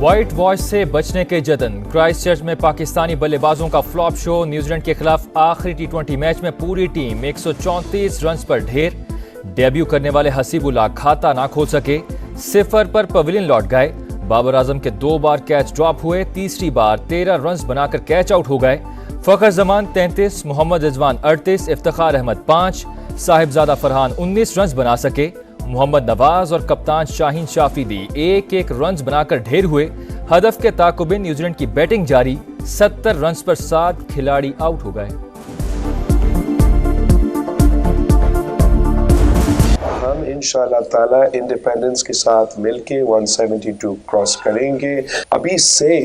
White wash से बचने के जतन। क्राइस्ट चर्च में पाकिस्तानी बल्लेबाजों का फ्लॉप शो। न्यूजीलैंड के खिलाफ आखिरी टी20 मैच में पूरी टीम 134 रन पर ढेर। डेब्यू करने वाले हसीबुल्लाह खाता ना खोल सके, 0 पर पवेलियन लौट गए। बाबर आजम के 2 बार कैच ड्रॉप हुए, तीसरी बार 13 रन बनाकर कैच आउट हो गए। फखर जमान 33, मोहम्मद रिजवान 38, इफ्तिखार अहमद 5, साहिबजादा फरहान 19 रन बना सके। मोहम्मद नवाज और कप्तान शाहीन शाफिदी 1-1 रन बनाकर ढेर हुए। हदफ के ताकुबे न्यूजीलैंड की बैटिंग जारी, 70 रन पर 7 खिलाड़ी आउट हो गए। हम इंशाल्लाह ताला इंडिपेंडेंस के साथ मिलके 172 क्रॉस करेंगे। अभी से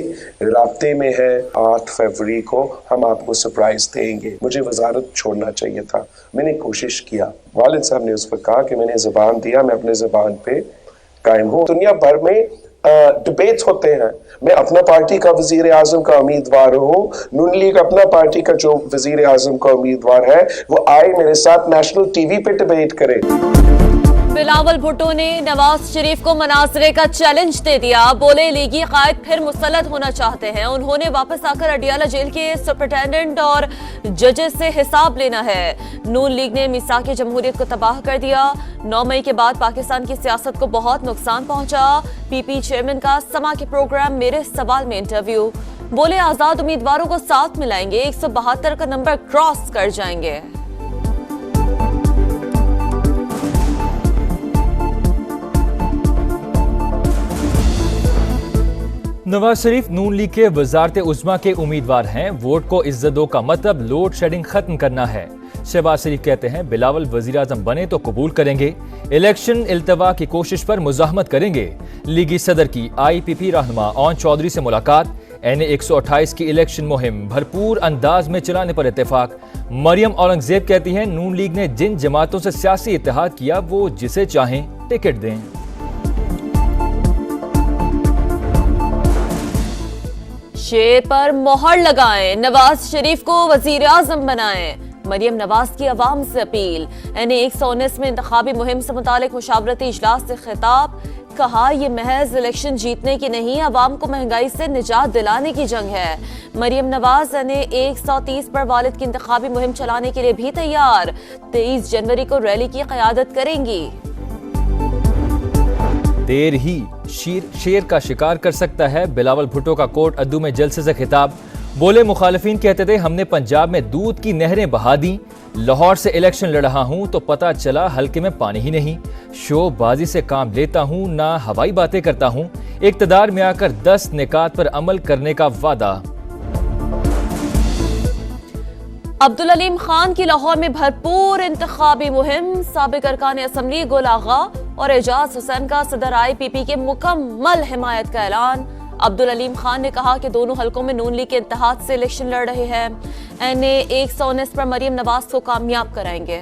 राब्ते में है, 8 फरवरी को हम आपको सरप्राइज देंगे। मुझे वजारत छोड़ना चाहिए था, मैंने कोशिश किया। वालिद साहब ने उस पर कहा कि मैंने ज़बान दिया, मैं अपने ज़बान पे कायम हूँ। दुनिया भर में डिबेट्स होते हैं। मैं अपना पार्टी का वजीर आजम का उम्मीदवार हूँ, नून लीग अपना पार्टी का जो वजीर आजम का उम्मीदवार है वो आए मेरे साथ नेशनल टीवी पे डिबेट करे। बिलावल भुट्टो ने नवाज शरीफ को मनाजरे का चैलेंज दे दिया। बोले लीगी कायद फिर मुसल्लत होना चाहते हैं, उन्होंने वापस आकर अडियाला जेल के सुपरिटेंडेंट और जजेस से हिसाब लेना है। नून लीग ने मिसाक जमहूरियत को तबाह कर दिया। 9 मई के बाद पाकिस्तान की सियासत को बहुत नुकसान पहुंचा। पीपी चेयरमैन का समा के प्रोग्राम मेरे सवाल में इंटरव्यू। बोले आजाद उम्मीदवारों को साथ मिलाएंगे, 172 का नंबर क्रॉस कर जाएंगे। नवाज शरीफ नून लीग के वजारत उज़्मा के उम्मीदवार हैं। वोट को इज्जत दो का मतलब लोड शेडिंग खत्म करना है। शहबाज शरीफ कहते हैं बिलावल वजीर आजम बने तो कबूल करेंगे, इलेक्शन इल्तवा की कोशिश पर मुजाहमत करेंगे। लीगी सदर की IPP रहनुमा ओन चौधरी से मुलाकात। NA 128 की इलेक्शन मुहिम भरपूर अंदाज में चलाने पर इत्तेफाक। मरियम औरंगजेब कहती हैं नून लीग ने जिन जमातों से सियासी इत्तेहाद किया वो जिसे चाहें टिकट दें। शेर पर मोहर लगाएं, नवाज शरीफ को वजीर आजम बनाएं। मरियम नवाज की अवाम से अपील। NA 119 में इंतखाबी मुहिम से मुतालिक मुशावरती इजलास से खिताब। कहा यह महज इलेक्शन जीतने की नहीं, अवाम को महंगाई से निजात दिलाने की जंग है। मरियम नवाज NA 130 पर वालिद की इंतखाबी मुहिम चलाने के लिए भी तैयार। 23 जनवरी को रैली की क़यादत करेंगी। देर ही शेर का शिकार कर सकता है, बिलावल भुट्टो का कोर्ट अद्दू में जलसे से खिताब। बोले मुखालिफिन कहते थे हमने पंजाब में दूध की नहरें बहा दी, लाहौर से इलेक्शन लड़ रहा हूं तो पता चला हल्के में पानी ही नहीं। शोबाजी से काम लेता हूं ना हवाई बातें करता हूं, इक्तदार में आकर 10 निकात पर अमल करने का वादा। अब्दुल अलीम खान की लाहौर में भरपूर इंतखाबी मुहिम। साबिक अरकान असम्बली गुल आगा और एजाज हुसैन का सदर IPP के मुकम्मल हिमायत का ऐलान। अब्दुल अलीम खान ने कहा कि दोनों हलकों में नून लीग के इत्तेहाद से इलेक्शन लड़ रहे हैं। NA 119 पर मरियम नवाज को कामयाब कराएंगे।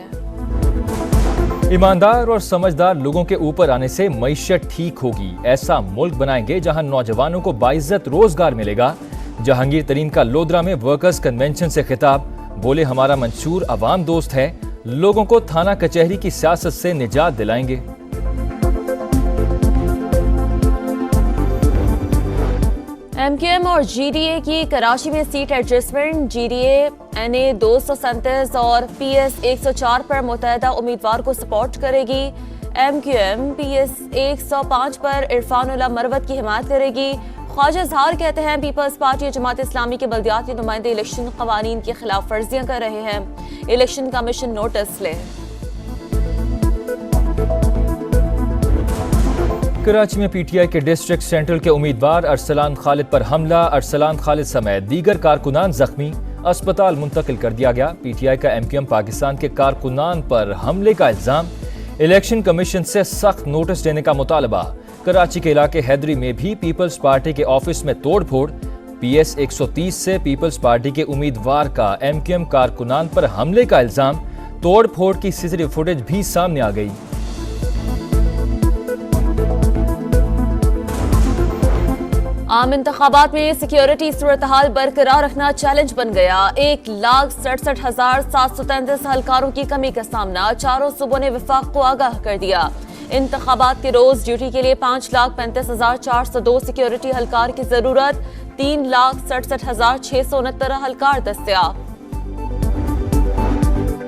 ईमानदार और समझदार लोगों के ऊपर आने से मईशत ठीक होगी। ऐसा मुल्क बनाएंगे जहां नौजवानों को बाइज्जत रोजगार मिलेगा। जहांगीर तरीन का लोधरा में वर्कर्स कन्वेंशन से खिताब। बोले हमारा मंशूर अवाम दोस्त है, लोगों को थाना कचहरी की सियासत से निजात दिलाएंगे। MQM और GDA की कराची में सीट एडजस्टमेंट। GDA NA 237 और PS 104 पर मुतहदा उम्मीदवार को सपोर्ट करेगी। MQM PS 105 पर इरफानुल्लाह मरवत की हिमायत करेगी। ख्वाजा इजहार कहते हैं पीपल्स पार्टी और जमात इस्लामी के बल्दियाती नुमाइंदे इलेक्शन कवानीन की खिलाफ वर्जियां कर रहे हैं, इलेक्शन कमीशन नोटिस ले। कराची में PTI के डिस्ट्रिक्ट सेंट्रल के उम्मीदवार अरसलान खालिद पर हमला। अरसलान खालिद समेत दीगर कारकुनान जख्मी, अस्पताल मुंतकिल कर दिया गया। PTI का MQM पाकिस्तान के कारकुनान पर हमले का इल्जाम। इलेक्शन कमीशन से सख्त नोटिस देने का मुतालबा। कराची के इलाके हैदरी में भी पीपल्स पार्टी के ऑफिस में तोड़ फोड़। PS 130 से पीपल्स पार्टी के उम्मीदवार का MQM कारकुनान पर हमले का इल्जाम। तोड़ फोड़ की CCTV फुटेज भी सामने आ गई। आम इंतखाबात में सिक्योरिटी सूरत-हाल बरकरार रखना चैलेंज बन गया। 1,67,733 हलकारों की कमी का सामना। चारों सूबों ने वफाक को आगाह कर दिया। इंतखाबात के रोज ड्यूटी के लिए 5,35,402 सिक्योरिटी हलकार की जरूरत, 3,67,669 हलकार दस्तयाब।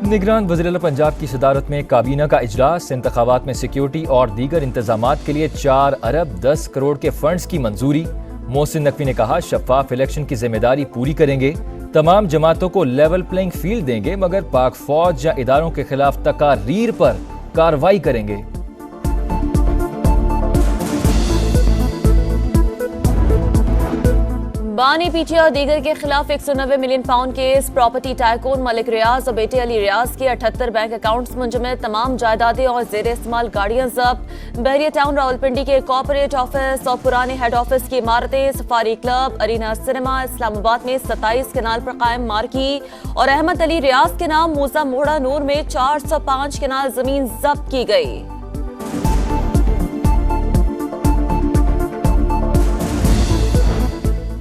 निगरान वज़ीर-ए-आला पंजाब की सदारत में काबीना का इजलास, इंतखाबात में सिक्योरिटी और दीगर इंतजामात के लिए 4 अरब 10 करोड़ के फंड्स की मंजूरी। मोहसिन नकवी ने कहा, शफाफ इलेक्शन की जिम्मेदारी पूरी करेंगे, तमाम जमातों को लेवल प्लेइंग फील्ड देंगे, मगर पाक फौज या इदारों के खिलाफ तकारीर पर कार्रवाई करेंगे। बानी पीटीआई और दीगर के खिलाफ 190 million pound case, property tycoon Malik Riaz और बेटे अली रियाज के 78 बैंक अकाउंट्स मुंजमद, तमाम जायदादें और जेर इस्तेमाल गाड़ियां जब्त। बहरिया टाउन रावलपिंडी के कॉर्पोरेट ऑफिस और पुराने हेड ऑफिस की इमारतें, safari club, arena cinema, Islamabad में 27 कनाल पर कायम मार्की और अहमद अली रियाज के नाम मूसा मोहड़ा नूर में 405 कनाल जमीन जब्त की गई।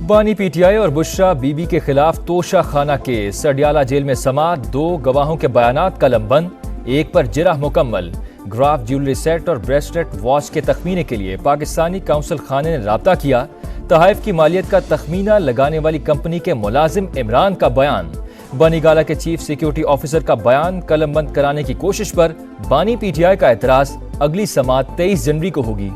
बानी पीटीआई और बुशरा बीबी के खिलाफ तोशा खाना केस, अडियाला जेल में समाअत, 2 गवाहों के बयानात कलमबंद, एक पर जिरह मुकम्मल। ग्राफ ज्वेलरी सेट और ब्रेसलेट वॉच के तखमीने के लिए पाकिस्तानी काउंसिल खाने ने राब्ता किया। तहफ़ की मालियत का तखमीना लगाने वाली कंपनी के मुलाजिम इमरान का बयान। बनीगाला के चीफ सिक्योरिटी ऑफिसर का बयान कलमबंद कराने की कोशिश पर बानी पीटीआई का एतराज। अगली समाअत 23 जनवरी को होगी।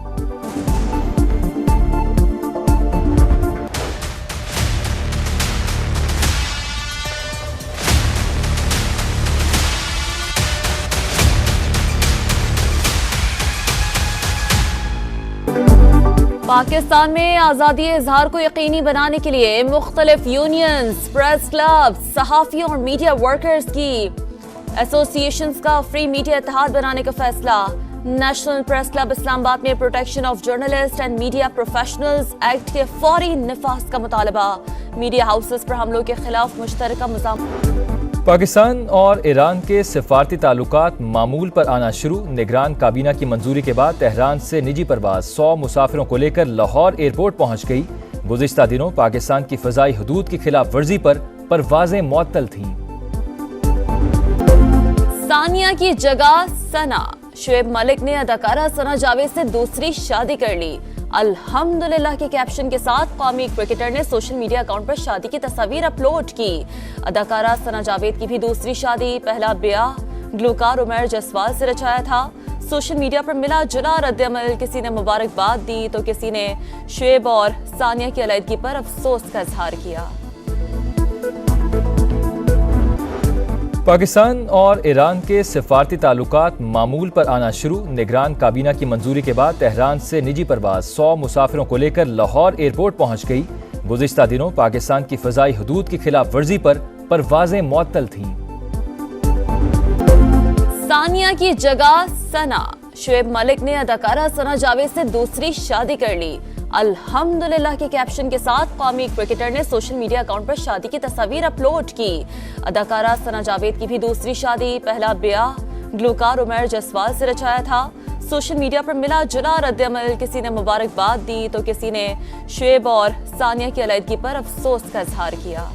पाकिस्तान में आज़ादी इजहार को यकीनी बनाने के लिए मुख्तलिफ यूनियंस, प्रेस क्लब, सहाफ़ियों और मीडिया वर्कर्स की एसोसिएशंस का फ्री मीडिया इत्तेहाद बनाने का फैसला। नेशनल प्रेस क्लब इस्लामाबाद में protection of journalist and media professionals act के फौरी निफाज का मुतालबा। मीडिया हाउसेस पर हमलों के खिलाफ मुश्तरका मुज़ामत। पाकिस्तान और ईरान के सिफारती ताल्लुकात मामूल पर आना शुरू। निगरान काबीना की मंजूरी के बाद तेहरान से निजी परवाज 100 मुसाफिरों को लेकर लाहौर एयरपोर्ट पहुंच गई। गुज़िश्ता दिनों पाकिस्तान की फ़ज़ाई हदूद की खिलाफ वर्जी पर परवाजें मुअत्तल थीं। सानिया की जगह सना, शुएब मलिक ने अदाकारा सना जावेद से दूसरी शादी कर ली। अल्हम्दुलिल्लाह के कैप्शन के साथ कौमी क्रिकेटर ने सोशल मीडिया अकाउंट पर शादी की तस्वीर अपलोड की। अदाकारा सना जावेद की भी दूसरी शादी, पहला ब्याह ग्लूकार उमर जसवाल से रचाया था। सोशल मीडिया पर मिला जुला रद्द-ए-अमल, किसी ने मुबारकबाद दी तो किसी ने शुएब और सानिया की अलहदगी पर अफसोस का इजहार किया। पाकिस्तान और ईरान के सिफारती ताल्लुकात मामूल पर आना शुरू। निगरान काबीना की मंजूरी के बाद तेहरान से निजी परवाज 100 मुसाफिरों को लेकर लाहौर एयरपोर्ट पहुंच गई। गुज़िश्ता दिनों पाकिस्तान की फ़ज़ाई हदूद की खिलाफ वर्जी पर परवाजें मुअत्तल थीं। सानिया की जगह सना, शुएब मलिक ने अदाकारा सना जावेद से दूसरी शादी कर ली। अल्हम्दुलिल्लाह के कैप्शन के साथ कौमी क्रिकेटर ने सोशल मीडिया अकाउंट पर शादी की तस्वीर अपलोड की। अदाकारा सना जावेद की भी दूसरी शादी, पहला ब्याह ग्लूकार उमर जसवाल से रचाया था। सोशल मीडिया पर मिला जुला रद्द-ए-अमल, किसी ने मुबारकबाद दी तो किसी ने शुएब और सानिया की अलहदगी पर अफसोस का इजहार किया।